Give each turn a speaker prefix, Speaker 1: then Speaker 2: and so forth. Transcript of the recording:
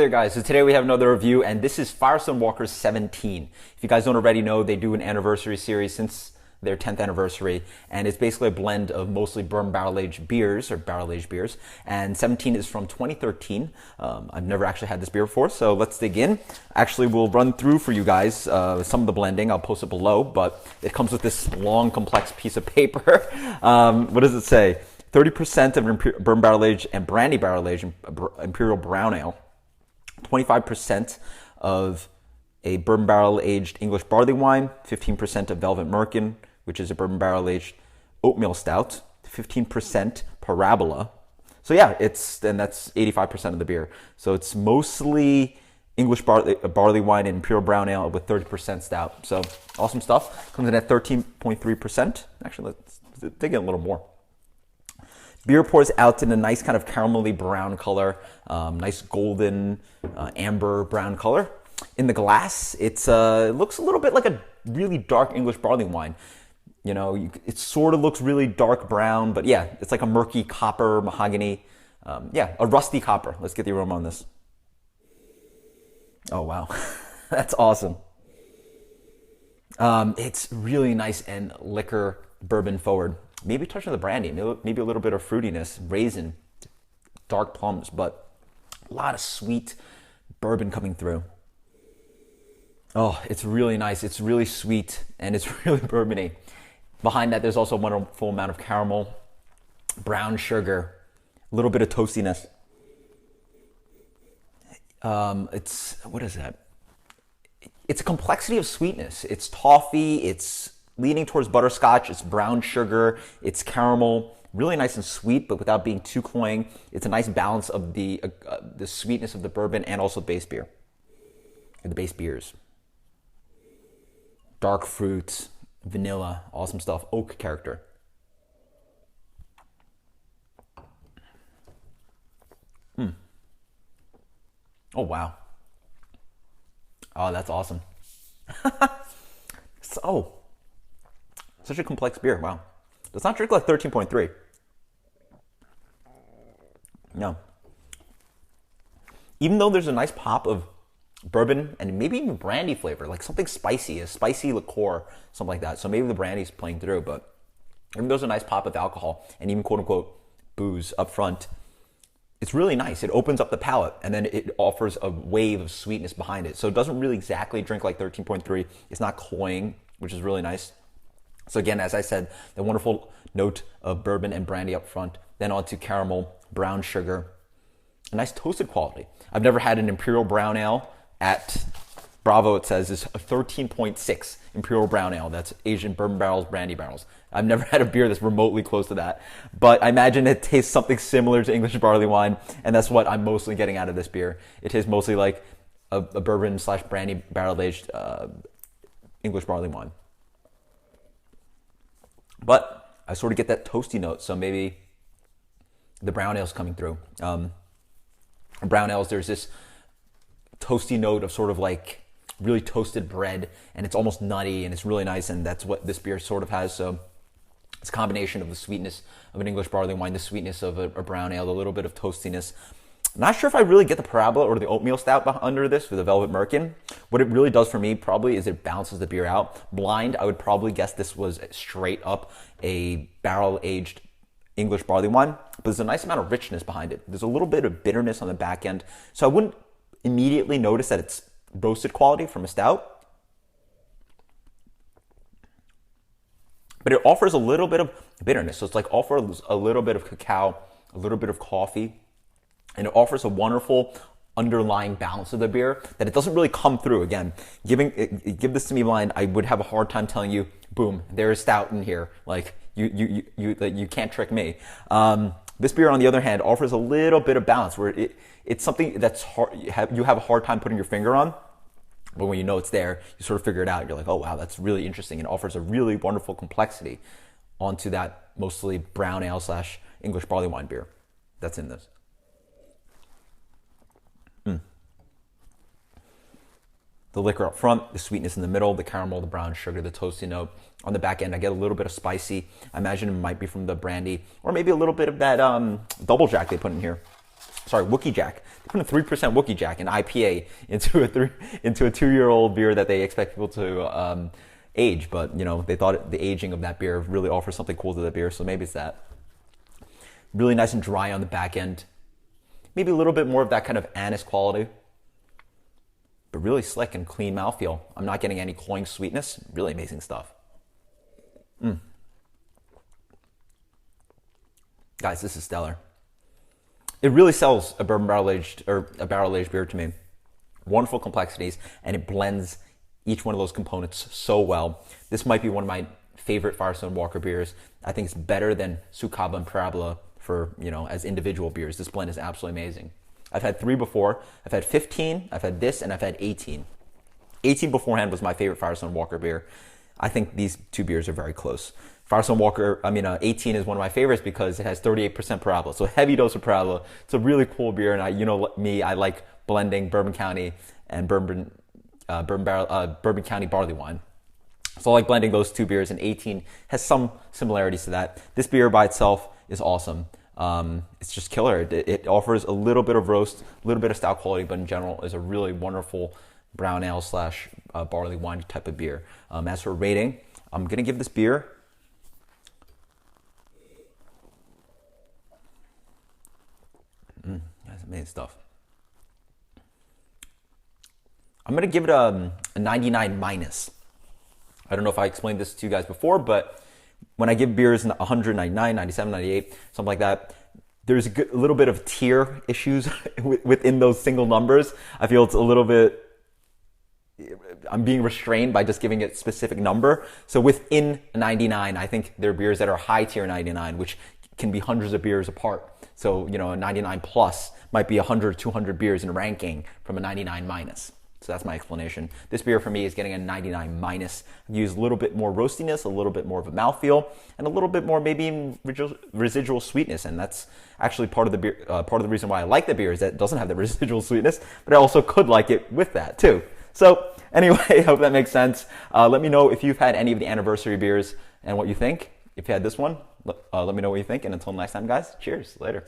Speaker 1: Hey there guys, so today we have another review and this is Firestone-Walker 17. If you guys don't already know, they do an anniversary series since their 10th anniversary, and it's basically a blend of mostly bourbon barrel-aged beers, or barrel-aged beers, and 17 is from 2013. I've never actually had this beer before, so let's dig in. Actually, we'll run through for you guys some of the blending. I'll post it below, but it comes with this long, complex piece of paper. What does it say? 30% of bourbon barrel-aged and brandy barrel-aged Imperial Brown Ale. 25% of a bourbon barrel-aged English barley wine, 15% of Velvet Merkin, which is a bourbon barrel-aged oatmeal stout, 15% Parabola. So yeah, that's 85% of the beer. So it's mostly English barley wine and Imperial Brown Ale with 30% stout. So awesome stuff. Comes in at 13.3%. Actually, let's dig in a little more. Beer pours out in a nice kind of caramelly brown color, nice golden amber brown color. In the glass, it looks a little bit like a really dark English barley wine. You know, it sort of looks really dark brown, but yeah, it's like a murky copper, mahogany. Yeah, a rusty copper. Let's get the aroma on this. Oh, wow. That's awesome. It's really nice and liquor bourbon forward. Maybe a touch of the brandy, maybe a little bit of fruitiness, raisin, dark plums, but a lot of sweet bourbon coming through. Oh, it's really nice. It's really sweet and it's really bourbony. Behind that, there's also a wonderful amount of caramel, brown sugar, a little bit of toastiness. What is that? It's a complexity of sweetness. It's toffee, it's leaning towards butterscotch, it's brown sugar, it's caramel, really nice and sweet, but without being too cloying. It's a nice balance of the sweetness of the bourbon and also base beer, or the base beers. Dark fruits, vanilla, awesome stuff, oak character. Oh, wow. Oh, that's awesome. Such a complex beer. Wow. Does not drink like 13.3. No. Even though there's a nice pop of bourbon and maybe even brandy flavor, like something spicy, a spicy liqueur, something like that. So maybe the brandy's playing through, but even though there's a nice pop of alcohol and even quote unquote booze up front, it's really nice. It opens up the palate and then it offers a wave of sweetness behind it. So it doesn't really exactly drink like 13.3. It's not cloying, which is really nice. So again, as I said, the wonderful note of bourbon and brandy up front, then onto caramel, brown sugar, a nice toasted quality. I've never had an Imperial Brown Ale. At Bravo, it says is a 13.6 Imperial Brown Ale. That's Asian bourbon barrels, brandy barrels. I've never had a beer that's remotely close to that, but I imagine it tastes something similar to English barley wine, and that's what I'm mostly getting out of this beer. It tastes mostly like a bourbon / brandy barrel-aged English barley wine. But I sort of get that toasty note, so maybe the brown ale's coming through. Brown ales, there's this toasty note of sort of like really toasted bread, and it's almost nutty, and it's really nice, and that's what this beer sort of has. So it's a combination of the sweetness of an English barley wine, the sweetness of a brown ale, a little bit of toastiness. I'm not sure if I really get the Parabola or the Oatmeal Stout under this for the Velvet Merkin. What it really does for me probably is it balances the beer out. Blind, I would probably guess this was straight up a barrel-aged English barley wine, but there's a nice amount of richness behind it. There's a little bit of bitterness on the back end, so I wouldn't immediately notice that it's roasted quality from a stout. But it offers a little bit of bitterness, so it's like offers a little bit of cacao, a little bit of coffee, and it offers a wonderful underlying balance of the beer that it doesn't really come through. Again, give this to me blind, I would have a hard time telling you, boom, there is stout in here. Like you can't trick me. This beer, on the other hand, offers a little bit of balance where it's something that's hard. You have a hard time putting your finger on, but when you know it's there, you sort of figure it out. You're like, oh wow, that's really interesting, and offers a really wonderful complexity onto that mostly brown ale / English barley wine beer that's in this. The liquor up front, the sweetness in the middle, the caramel, the brown sugar, the toasty note. On the back end, I get a little bit of spicy. I imagine it might be from the brandy, or maybe a little bit of that double jack they put in here. sorry, Wookie Jack. They put in 3% Wookie Jack, an IPA, into a 2-year-old beer that they expect people to age. But, you know, they thought the aging of that beer really offers something cool to the beer, so maybe it's that. Really nice and dry on the back end. Maybe a little bit more of that kind of anise quality. But really slick and clean mouthfeel. I'm not getting any cloying sweetness. Really amazing stuff. Guys, this is stellar. It really sells a bourbon barrel-aged or a barrel-aged beer to me. Wonderful complexities, and it blends each one of those components so well. This might be one of my favorite Firestone-Walker beers. I think it's better than Sucaba and Parabola for, you know, as individual beers. This blend is absolutely amazing. I've had 3 before. I've had 15, I've had this, and I've had 18. 18 beforehand was my favorite Firestone-Walker beer. I think these 2 beers are very close. 18 is one of my favorites because it has 38% Parabola, so a heavy dose of Parabola. It's a really cool beer, and I like blending Bourbon County and Bourbon County Barley Wine. So I like blending those 2 beers, and 18 has some similarities to that. This beer by itself is awesome. It's just killer. It offers a little bit of roast, a little bit of stout quality, but in general is a really wonderful brown ale / barley wine type of beer. As for rating, I'm going to give this beer that's amazing stuff. I'm going to give it a 99 minus. I don't know if I explained this to you guys before, but when I give beers 199, 97, 98, something like that, there's a little bit of tier issues within those single numbers. I feel it's a little bit, I'm being restrained by just giving it a specific number. So within 99, I think there are beers that are high tier 99, which can be hundreds of beers apart. So, you know, a 99 plus might be 100, 200 beers in ranking from a 99 minus. So that's my explanation. This beer for me is getting a 99 minus. Use a little bit more roastiness, a little bit more of a mouthfeel, and a little bit more maybe residual sweetness. And that's actually part of the beer, part of the reason why I like the beer is that it doesn't have the residual sweetness, but I also could like it with that too. So anyway, I hope that makes sense. Let me know if you've had any of the anniversary beers and what you think. If you had this one, let me know what you think. And until next time, guys, cheers. Later.